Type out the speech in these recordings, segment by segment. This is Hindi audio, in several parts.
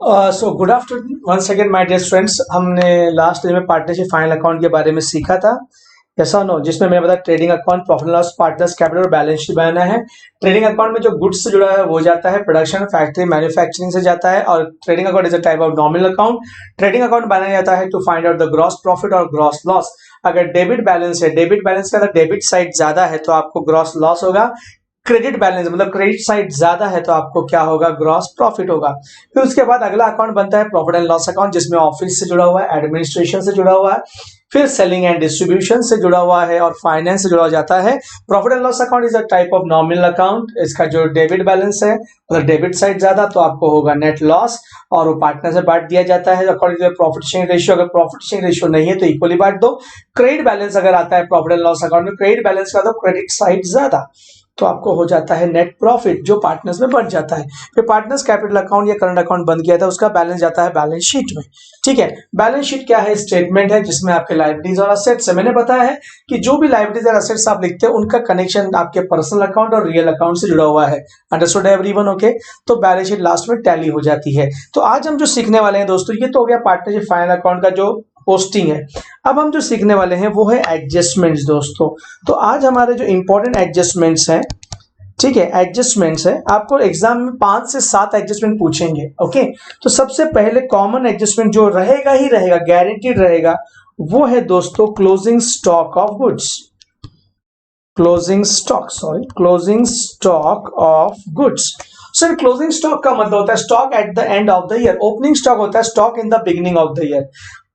So good afternoon once again my dear students. हमने लास्ट डे में पार्टनरशिप फाइनल अकाउंट के बारे में सीखा था, ऐसा नो, जिसमें मैंने बताया trading account, profit and loss, partners capital और बैलेंस शीट बनाना है। ट्रेडिंग अकाउंट में जो गुड्स से जुड़ा है वो जाता है प्रोडक्शन, फैक्ट्री, मैन्युफैक्चरिंग से जाता है, और trading account is a type of nominal account. Trading account बनाया जाता है to find out the gross profit और ग्रॉस लॉस। अगर डेबिट बैलेंस है, डेबिट बैलेंस का अगर डेबिट साइड ज्यादा है तो आपको ग्रॉस लॉस होगा। क्रेडिट बैलेंस मतलब क्रेडिट साइड ज्यादा है तो आपको क्या होगा, ग्रॉस प्रॉफिट होगा। फिर उसके बाद अगला अकाउंट बनता है प्रॉफिट एंड लॉस अकाउंट, जिसमें ऑफिस से जुड़ा हुआ है, एडमिनिस्ट्रेशन से जुड़ा हुआ है, फिर सेलिंग एंड डिस्ट्रीब्यूशन से जुड़ा हुआ है, और फाइनेंस से जुड़ा जाता है। Profit and loss account is a type of nominal account. इसका जो डेबिट बैलेंस है, अगर डेबिट साइड ज्यादा तो आपको होगा नेट लॉस, और वो पार्टनर से बांट दिया जाता है according to profit sharing ratio. अगर प्रॉफिट शेयरिंग रेशियो नहीं है तो इक्वली बांट दो। क्रेडिट बैलेंस अगर आता है प्रॉफिट एंड लॉस अकाउंट में, क्रेडिट बैलेंस का तो क्रेडिट साइड ज्यादा, तो आपको हो जाता है नेट प्रॉफिट, जो पार्टनर्स में बढ़ जाता है। फिर पार्टनर्स कैपिटल अकाउंट या करंट अकाउंट बंद किया था, उसका बैलेंस जाता है बैलेंस शीट में। ठीक है, बैलेंस शीट क्या है, स्टेटमेंट है जिसमें आपके लायबिलिटीज और असेट्स है। मैंने बताया है कि जो भी लायबिलिटीज और असेट्स आप लिखते हैं उनका कनेक्शन आपके पर्सनल अकाउंट और रियल अकाउंट से जुड़ा हुआ है। Understood everyone? ओके, तो बैलेंस शीट लास्ट में टैली हो जाती है। तो आज हम जो सीखने वाले हैं दोस्तों, ये तो हो गया पार्टनरशिप फाइनल अकाउंट का जो पोस्टिंग है। अब हम जो सीखने वाले हैं वो है एडजस्टमेंट्स दोस्तों। तो आज हमारे जो इंपॉर्टेंट एडजस्टमेंट्स हैं, ठीक है, एडजस्टमेंट्स है, आपको एग्जाम में 5 से 7 एडजस्टमेंट पूछेंगे। ओके, तो सबसे पहले कॉमन एडजस्टमेंट जो रहेगा ही रहेगा, गारंटीड रहेगा, वो है दोस्तों closing stock of goods. Closing stock of goods. Sir closing stock का मतलब होता है stock at the end of the year. Opening stock होता है stock in the beginning of the year,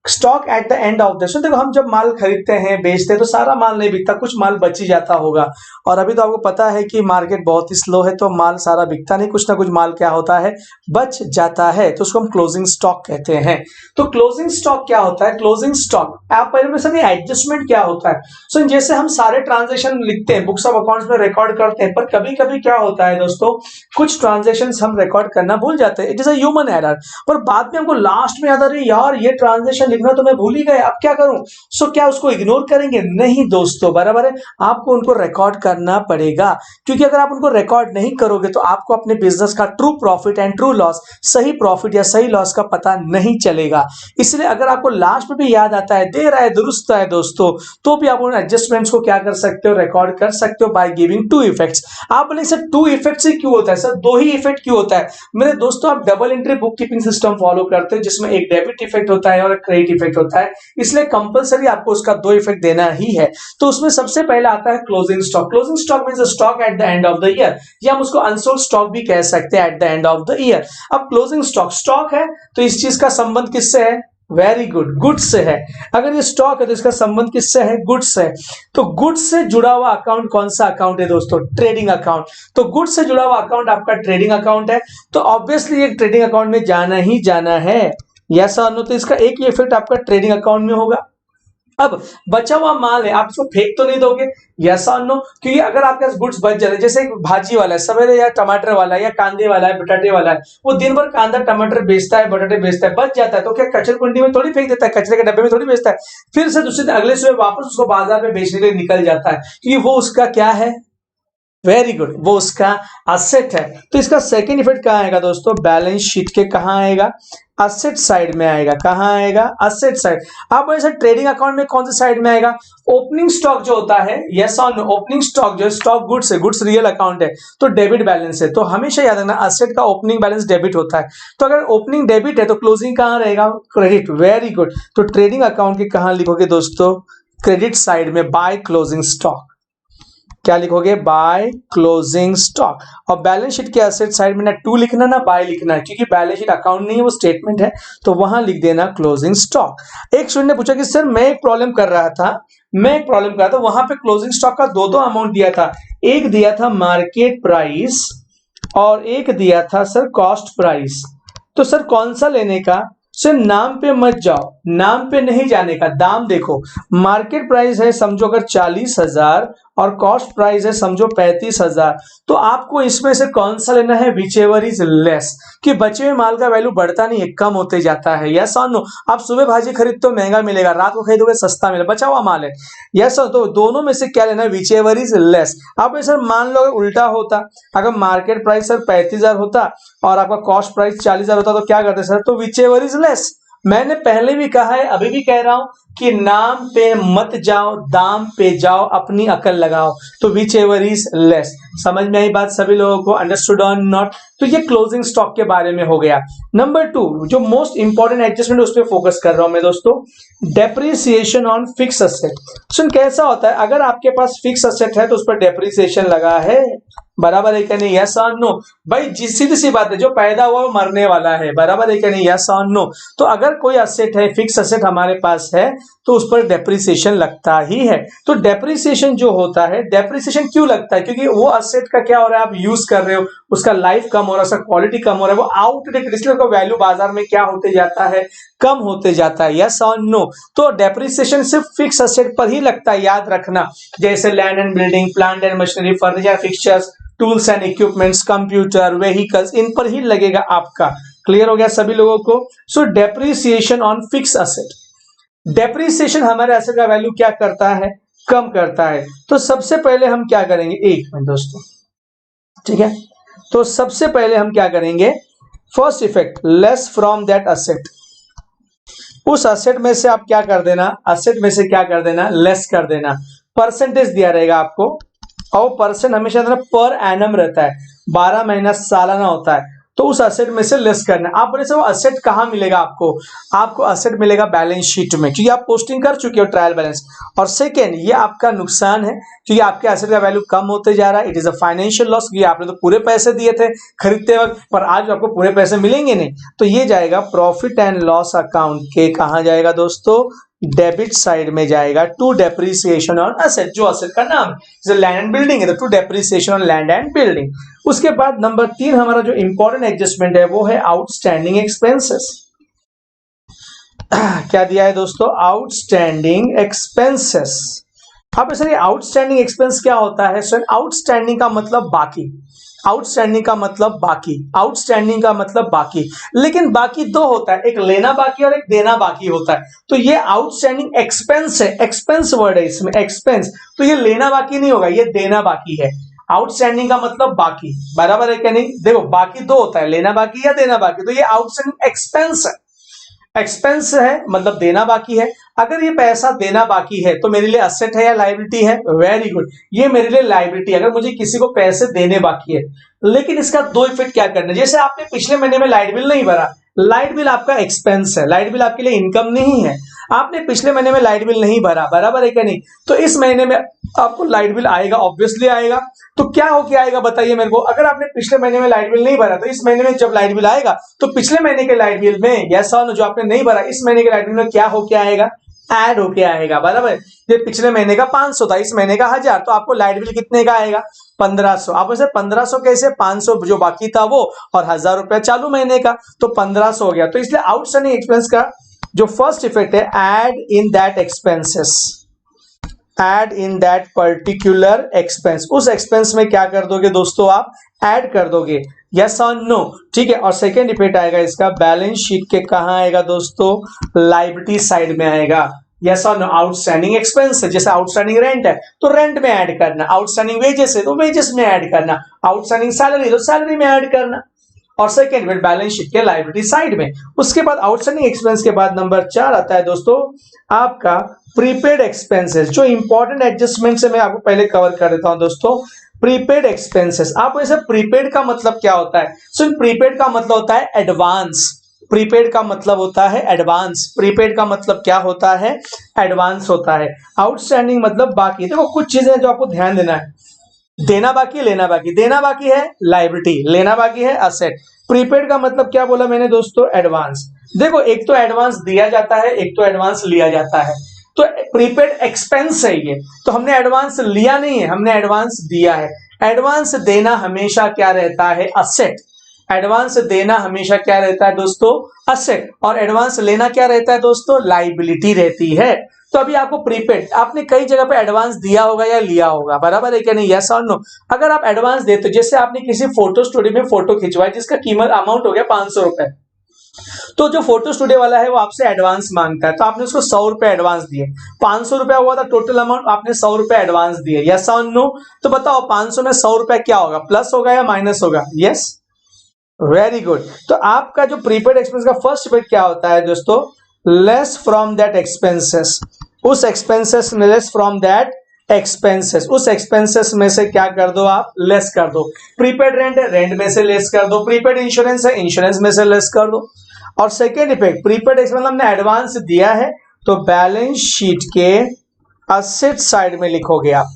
stock at the end of the. देखो, हम जब माल खरीदते हैं, बेचते हैं, तो सारा माल नहीं बिकता, कुछ माल बच ही जाता होगा। और अभी तो आपको पता है कि मार्केट बहुत ही स्लो है, तो माल सारा बिकता नहीं, कुछ ना कुछ माल क्या होता है, बच जाता है, तो उसको हम क्लोजिंग स्टॉक कहते हैं। तो क्लोजिंग स्टॉक क्या होता है? क्लोजिंग स्टॉक आप पहले सर ये एडजस्टमेंट क्या होता है? सो जैसे हम सारे ट्रांजेक्शन लिखते हैं, बुक्स ऑफ अकाउंट्स में रिकॉर्ड करते हैं, पर कभी कभी क्या होता है दोस्तों, कुछ ट्रांजेक्शन हम रिकॉर्ड करना भूल जाते हैं। It is a human error. पर बाद में हमको लास्ट में याद आ रही है, यार ये ट्रांजेक्शन लिखना तो मैं भूल ही गए, अब क्या करूं? सो क्या उसको इग्नोर करेंगे? नहीं दोस्तों, बराबर है, आपको उनको रिकॉर्ड करना पड़ेगा। क्योंकि अगर आप उनको रिकॉर्ड नहीं करोगे तो आपको अपने बिजनेस का true profit and true loss, सही प्रॉफिट या सही लॉस का पता नहीं चलेगा। इसलिए अगर आपको लास्ट में भी याद आता है, देर आए दुरुस्त है दोस्तों, तो भी आप उन एडजस्टमेंट्स को क्या कर सकते हो, रिकॉर्ड कर सकते हो बाय गिविंग 2 इफेक्ट्स। आप बोले सर 2 इफेक्ट से क्यों होता है, सर 2 ही इफेक्ट क्यों होता है? मेरे दोस्तों, आप double entry book keeping system follow करते हो, जिसमें एक डेबिट इफेक्ट होता है और एक क्रेडिट इफेक्ट होता है, इसलिए कंपलसरी आपको उसका 2 इफेक्ट देना ही है। तो उसमें सबसे पहला आता है closing stock. Closing stock means stock at the end of the year, या हम उसको अनसोल्ड स्टॉक भी कह सकते हैं, at the end of the year. अब क्लोजिंग स्टॉक स्टॉक है, तो इस चीज का संबंध किससे है? वेरी गुड, गुड्स से है। अगर ये स्टॉक है तो इसका संबंध किससे है? गुड्स से। तो गुड्स से जुड़ा हुआ अकाउंट कौन सा अकाउंट है दोस्तों? Trading account. तो गुड्स से जुड़ा हुआ अकाउंट आपका ट्रेडिंग अकाउंट है, तो ऑब्वियसली एक ट्रेडिंग अकाउंट में जाना ही जाना है, यस और नो। तो इसका एक ही इफेक्ट आपका ट्रेडिंग अकाउंट में होगा। अब बचा हुआ माल है, आप इसको फेंक तो नहीं दोगे, यस और नो? क्योंकि अगर आपके पास गुड्स बच जाते, जैसे एक भाजी वाला है, सवेरे या टमाटर वाला है, या कांदे वाला है, बटाटे वाला है, वो दिन भर कांदा टमाटर बेचता है, बटाटे बेचता है, बच जाता है, तो क्या कचरे कुंडी में थोड़ी फेंक देता है, कचरे के डब्बे में थोड़ी बेचता है। फिर से दूसरे दिन अगले सुबह वापस उसको बाजार में बेचने के लिए निकल जाता है, क्योंकि वो उसका क्या है? वेरी गुड, वो उसका असेट है। तो इसका सेकंड इफेक्ट कहां आएगा दोस्तों? बैलेंस शीट के कहां आएगा? असेट साइड में आएगा। कहां आएगा? Asset side. आप ऐसे ट्रेडिंग अकाउंट में कौन सी साइड में आएगा? ओपनिंग स्टॉक जो होता है, यस और नो, ओपनिंग स्टॉक जो स्टॉक गुड्स है, गुड्स रियल अकाउंट है, तो डेबिट बैलेंस है। तो हमेशा याद रखना, असेट का ओपनिंग बैलेंस डेबिट होता है। तो अगर ओपनिंग डेबिट है तो क्लोजिंग कहां रहेगा? क्रेडिट। Very good. तो ट्रेडिंग अकाउंट के कहां लिखोगे दोस्तों? क्रेडिट साइड में, बाय क्लोजिंग स्टॉक। क्या लिखोगे? By closing stock. और बैलेंस शीट के एसेट साइड में ना 2 लिखना ना बाय लिखना है, क्योंकि बैलेंस शीट अकाउंट नहीं है, वो स्टेटमेंट है, तो वहां लिख देना क्लोजिंग स्टॉक। एक स्टूडेंट ने पूछा कि सर मैं एक प्रॉब्लम कर रहा था, वहां पे क्लोजिंग स्टॉक का दो अमाउंट दिया था। एक दिया था मार्केट प्राइस और एक दिया था सर कॉस्ट प्राइस। तो सर कौन सा लेने का? सर नाम पे मत जाओ, नाम पे नहीं जाने का, दाम देखो। मार्केट प्राइस है समझो अगर 40,000 और कॉस्ट प्राइस है समझो 35,000, तो आपको इसमें से कौन सा लेना है, विच एवर इज लेस, कि बचे हुए माल का वैल्यू बढ़ता नहीं है, कम होते जाता है। यस और नो, आप सुबह भाजी खरीदते हो महंगा मिलेगा, रात को खरीदोगे सस्ता मिलेगा, बचा हुआ माल है। यस और तो दोनों में से क्या लेना है, विच एवर इज लेस। आप सर मान लो उल्टा होता, अगर मार्केट प्राइस सर 35,000 होता और आपका कॉस्ट प्राइस 40,000 होता तो क्या करते सर, तो विच एवर इज लेस। मैंने पहले भी कहा है, अभी भी कह रहा हूं कि नाम पे मत जाओ, दाम पे जाओ, अपनी अकल लगाओ। तो विच एवर इज लेस, समझ में आई बात सभी लोगों को, अंडरस्टूड और नॉट। तो ये क्लोजिंग स्टॉक के बारे में हो गया। नंबर 2 जो मोस्ट इंपॉर्टेंट एडजस्टमेंट उस पर फोकस कर रहा हूं मैं दोस्तों, डेप्रिसिएशन ऑन फिक्स असेट। सुन कैसा होता है, अगर आपके पास फिक्स असेट है तो उस पर डेप्रिसिएशन लगा है, बराबर है क्या नहीं, यस और नो। भाई सीधी सी बात है, जो पैदा हुआ वो मरने वाला है, बराबर है क्या नहीं, यस और नो। तो अगर कोई असेट है, फिक्स असेट हमारे पास है, तो उस पर डेप्रिसिएशन लगता ही है। तो डेप्रिसिएशन जो होता है, डेप्रिसिएशन क्यों लगता है, क्योंकि वो असेट का क्या हो रहा है, आप यूज कर रहे हो, उसका लाइफ कम हो रहा है, उसका क्वालिटी कम हो रहा है, वो आउटडेटेड, इसलिए उसका वैल्यू बाजार में क्या होते जाता है, कम होते जाता है, यस और नो। तो डेप्रिसिएशन सिर्फ फिक्स असेट पर ही लगता है, याद रखना, जैसे land and building, plant and machinery, furniture, fixtures, tools and equipments, computer, vehicles, इन पर ही लगेगा आपका। क्लियर हो गया सभी लोगों को। सो depreciation on fix asset, depreciation हमारे एसेट का वैल्यू क्या करता है, कम करता है। तो सबसे पहले हम क्या करेंगे, एक मिनट दोस्तों, ठीक है, तो सबसे पहले हम क्या करेंगे, first effect, less from that asset, उस असेट में से आप क्या कर देना, असेट में से क्या कर देना, लेस कर देना। परसेंटेज दिया रहेगा आपको, और परसेंट हमेशा पर एनम रहता है, 12 महीना सालाना होता है, तो उस असेट में से लेस करना। आप बोले सर वो असेट कहां मिलेगा आपको, आपको असेट मिलेगा बैलेंस शीट में, क्योंकि आप पोस्टिंग कर चुके हो ट्रायल बैलेंस। और सेकेंड, ये आपका नुकसान है, क्योंकि आपके असेट का वैल्यू कम होते जा रहा है, it is a financial loss, क्योंकि आपने तो पूरे पैसे दिए थे खरीदते वक्त, पर आज आपको पूरे पैसे मिलेंगे नहीं। तो ये जाएगा प्रॉफिट एंड लॉस अकाउंट के, कहां जाएगा दोस्तों, डेबिट साइड में जाएगा, टू डेप्रिसिएशन ऑन असेट, जो असेट का नाम है, लैंड एंड बिल्डिंग है तो to depreciation on land and building. उसके बाद नंबर 3 हमारा जो इंपॉर्टेंट एडजस्टमेंट है वो है आउटस्टैंडिंग एक्सपेंसेस। क्या दिया है दोस्तों, आउटस्टैंडिंग एक्सपेंसेस। अब सर ये आउटस्टैंडिंग एक्सपेंस क्या होता है, सर आउटस्टैंडिंग का मतलब बाकी, आउटस्टैंडिंग का मतलब बाकी, आउटस्टैंडिंग का मतलब बाकी, लेकिन बाकी दो होता है, एक लेना बाकी और एक देना बाकी होता है। तो ये आउटस्टैंडिंग एक्सपेंस है, एक्सपेंस वर्ड है इसमें, एक्सपेंस, तो ये लेना बाकी नहीं होगा, ये देना बाकी है। आउटस्टैंडिंग का मतलब बाकी, बराबर है क्या नहीं, देखो बाकी दो होता है, लेना बाकी या देना बाकी, तो ये आउटस्टैंडिंग एक्सपेंस है, एक्सपेंस है मतलब देना बाकी है। अगर ये पैसा देना बाकी है तो मेरे लिए असेट है या लायबिलिटी है, वेरी गुड, ये मेरे लिए लायबिलिटी है, अगर मुझे किसी को पैसे देने बाकी है। लेकिन इसका दो इफेक्ट क्या करना है, जैसे आपने पिछले महीने में लाइट बिल नहीं भरा, लाइट बिल आपका एक्सपेंस है, लाइट बिल आपके लिए इनकम नहीं है, आपने पिछले महीने में लाइट बिल नहीं भरा, बराबर है क्या नहीं, तो इस महीने में आपको लाइट बिल आएगा, ऑब्वियसली आएगा। तो क्या हो के आएगा बताइए मेरे को, अगर आपने पिछले महीने में लाइट बिल नहीं भरा तो इस महीने में जब लाइट बिल आएगा तो पिछले महीने के लाइट बिल में, यस और नो, जो आपने नहीं भरा इस महीने के लाइट बिल में क्या हो के आएगा, ऐड होके आएगा, बराबर। ये पिछले महीने का 500 था, इस महीने का 1000, तो आपको लाइट बिल कितने का आएगा, 1500। आप वैसे 1500 कैसे, 500 जो बाकी था वो और 1000 रुपया चालू महीने का, तो 1500 हो गया। तो इसलिए आउटस्टैंडिंग एक्सपेंस का जो फर्स्ट इफेक्ट है, add in that expenses, add in that particular expense, उस एक्सपेंस में क्या कर दोगे दोस्तों, आप ऐड कर दोगे, यस और नो, ठीक है। और सेकेंड इफेक्ट आएगा इसका बैलेंस शीट के, कहां आएगा दोस्तों, लायबिलिटी साइड में आएगा, यस और नो। आउटस्टैंडिंग एक्सपेंस है, जैसे आउटस्टैंडिंग रेंट है तो रेंट में ऐड करना, आउटस्टैंडिंग वेजेस है तो वेजेस में ऐड करना, आउटस्टैंडिंग सैलरी तो सैलरी में ऐड करना, और सेकेंड इफेक्ट बैलेंस शीट के लायबिलिटी साइड में। उसके बाद आउटस्टैंडिंग एक्सपेंस के बाद नंबर 4 आता है दोस्तों आपका प्रीपेड एक्सपेंसेस। जो इंपॉर्टेंट एडजस्टमेंट है मैं आपको पहले कवर कर देता हूं दोस्तों, प्रीपेड एक्सपेंसेस। आपको ऐसे प्रीपेड का मतलब क्या होता है, सो प्रीपेड का मतलब होता है एडवांस, प्रीपेड का मतलब होता है एडवांस, प्रीपेड का मतलब क्या होता है, एडवांस होता है। आउटस्टैंडिंग मतलब बाकी। देखो कुछ चीजें जो आपको ध्यान देना है, देना बाकी, लेना बाकी, देना बाकी है लायबिलिटी, लेना बाकी है असेट। प्रीपेड का मतलब क्या बोला मैंने दोस्तों, एडवांस। देखो एक तो एडवांस दिया जाता है, एक तो एडवांस लिया जाता है, तो प्रीपेड एक्सपेंस है ये, तो हमने एडवांस लिया नहीं है, हमने एडवांस दिया है। एडवांस देना हमेशा क्या रहता है, असेट, एडवांस देना हमेशा क्या रहता है दोस्तों, असेट, और एडवांस लेना क्या रहता है दोस्तों, लायबिलिटी रहती है। तो अभी आपको प्रीपेड, आपने कई जगह पे एडवांस दिया होगा या लिया होगा, बराबर है क्या नहीं, यस और नो। अगर आप एडवांस देते, जैसे आपने किसी फोटो स्टूडियो में फोटो खिंचवाई जिसका कीमत अमाउंट हो गया 500 रुपए, तो जो फोटो स्टूडियो वाला है वो आपसे एडवांस मांगता है, तो आपने उसको 100 रुपए एडवांस दिए, 500 रुपया हुआ था टोटल अमाउंट, आपने 100 रुपए एडवांस दिए, यस और नो। तो बताओ 500 में 100 रुपया क्या होगा, प्लस होगा या माइनस होगा, यस, वेरी गुड। तो आपका जो प्रीपेड एक्सपेंस का फर्स्ट इफेक्ट क्या होता है दोस्तों, लेस फ्रॉम दैट एक्सपेंसेस, उस एक्सपेंसेस में लेस फ्रॉम दैट एक्सपेंसेस, उस एक्सपेंसेस में से क्या कर दो आप, लेस कर दो। प्रीपेड रेंट है, रेंट में से लेस कर दो। प्रीपेड इंश्योरेंस है, इंश्योरेंस में से लेस कर दो। और सेकेंड इफेक्ट, प्रीपेड एक्सपेंस हमने एडवांस दिया है तो बैलेंस शीट के असेट साइड में लिखोगे आप,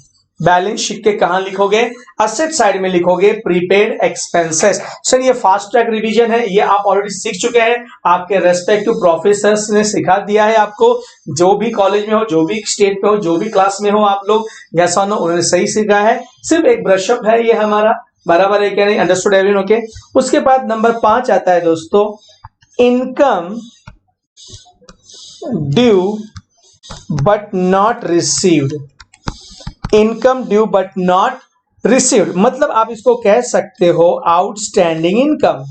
बैलेंस शीट के कहां लिखोगे, असेट साइड में लिखोगे प्रीपेड एक्सपेंसेस। सर ये फास्ट ट्रैक रिवीजन है, ये आप ऑलरेडी सीख चुके हैं, आपके रेस्पेक्टिव प्रोफेसर्स ने सिखा दिया है आपको, जो भी कॉलेज में हो, जो भी स्टेट में हो, जो भी क्लास में हो आप लोग, यस और नो, उन्होंने सही सिखा है। सिर्फ एक ब्रशअप है ये हमारा, बराबर है क्या नहीं, अंडरस्टूड एवरीवन, ओके। उसके बाद नंबर 5 आता है दोस्तों, income due but not received, income due but not received, मतलब आप इसको कह सकते हो आउटस्टैंडिंग इनकम।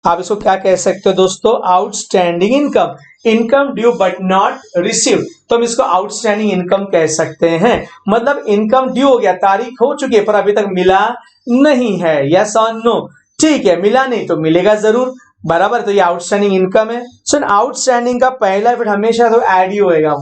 आप इसको क्या कह सकते हो दोस्तों, outstanding income, income due but not received, तो हम इसको आउटस्टैंडिंग इनकम कह सकते हैं। मतलब इनकम ड्यू हो गया, तारीख हो चुकी है पर अभी तक मिला नहीं है, यस और नो, ठीक है, मिला नहीं तो मिलेगा जरूर, बराबर, तो ये आउटस्टैंडिंग इनकम है। सो आउटस्टैंडिंग का पहला इफेक्ट हमेशा तो ऐड ही होएगा,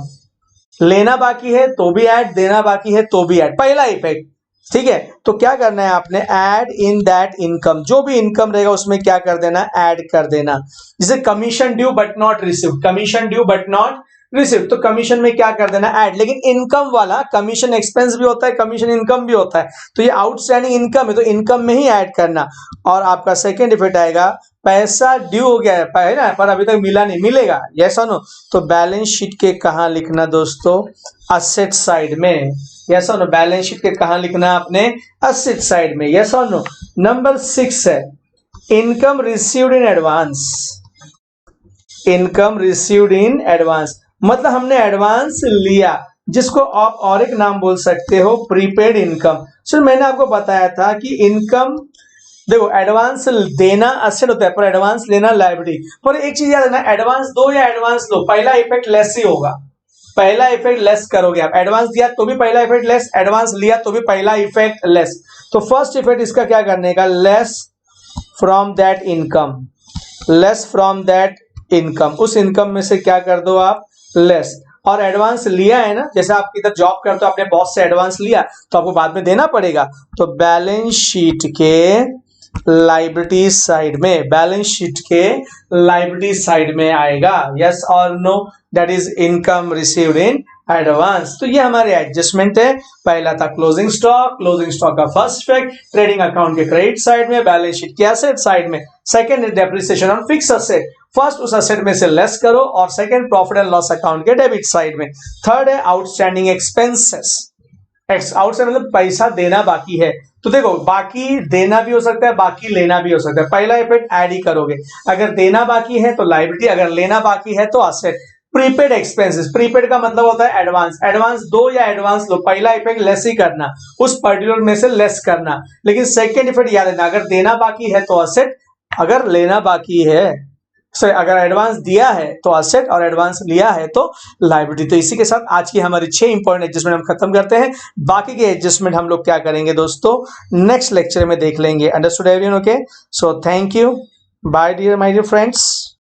लेना बाकी है तो भी ऐड, देना बाकी है तो भी ऐड, पहला इफेक्ट, ठीक है। तो क्या करना है आपने, ऐड इन दैट इनकम, जो भी इनकम रहेगा उसमें क्या कर देना, ऐड कर देना। जैसे commission due but not receive, commission due but not receive, तो कमीशन में क्या कर देना, ऐड। लेकिन इनकम वाला कमीशन एक्सपेंस भी होता है, कमीशन इनकम भी होता है, तो ये आउटस्टैंडिंग इनकम है तो इनकम में ही ऐड करना। और आपका सेकेंड इफेक्ट आएगा, पैसा ड्यू हो गया है ना पर अभी तक मिला नहीं, मिलेगा, यस और नो, तो बैलेंस शीट के कहां लिखना दोस्तों, असेट साइड में, यस और नो, बैलेंस शीट के कहां लिखना आपने, असेट साइड में, यस और नो। नंबर 6 है income received in advance, income received in advance, मतलब हमने एडवांस लिया, जिसको आप और एक नाम बोल सकते हो प्रीपेड इनकम। सर मैंने आपको बताया था कि इनकम, देखो एडवांस देना असेट होता है पर एडवांस लेना लायबिलिटी। पर एक चीज याद रखना, एडवांस दो या एडवांस लो, पहला इफेक्ट लेस ही होगा, पहला इफेक्ट लेस करोगे आप, एडवांस दिया तो भी पहला इफेक्ट लेस, एडवांस लिया तो भी पहला इफेक्ट लेस। तो फर्स्ट इफेक्ट इसका क्या करने का, less from that income, less from that income, उस इनकम में से क्या कर दो आप, लेस। और एडवांस लिया है ना, जैसे आप इधर जॉब करते हो अपने बॉस से एडवांस लिया तो आपको बाद में देना पड़ेगा, तो बैलेंस शीट के लायबिलिटी साइड में, बैलेंस शीट के लायबिलिटी साइड में आएगा, यस और no, that is income received in advance. तो ये हमारे एडजस्टमेंट है, पहला था क्लोजिंग स्टॉक, क्लोजिंग स्टॉक का फर्स्ट इफेक्ट ट्रेडिंग अकाउंट के क्रेडिट साइड में, बैलेंस शीट के एसेट साइड में। Second is depreciation on fix asset, first उस असेट में से लेस करो, और second profit and loss account के डेबिट साइड में। थर्ड है आउटस्टैंडिंग एक्सपेंसेस, आउटस्टैंडिंग मतलब पैसा देना बाकी है, तो देखो बाकी देना भी हो सकता है, बाकी लेना भी हो सकता है, पहला इफेक्ट ऐड ही करोगे, अगर देना बाकी है तो लायबिलिटी, अगर लेना बाकी है तो असेट। प्रीपेड एक्सपेंसेस, प्रीपेड का मतलब होता है एडवांस, एडवांस दो या एडवांस लो, पहला इफेक्ट लेस ही करना, उस पर्टिकुलर में से लेस करना, लेकिन सेकंड इफेक्ट याद रखना, अगर देना बाकी है तो असेट, अगर लेना बाकी है, अगर एडवांस दिया है तो असेट और एडवांस लिया है तो लायबिलिटी। तो इसी के साथ आज की हमारी 6 इंपॉर्टेंट एडजस्टमेंट हम खत्म करते हैं, बाकी के एडजस्टमेंट हम लोग क्या करेंगे दोस्तों नेक्स्ट लेक्चर में देख लेंगे, understood everyone, okay. So thank you, bye dear my dear friends.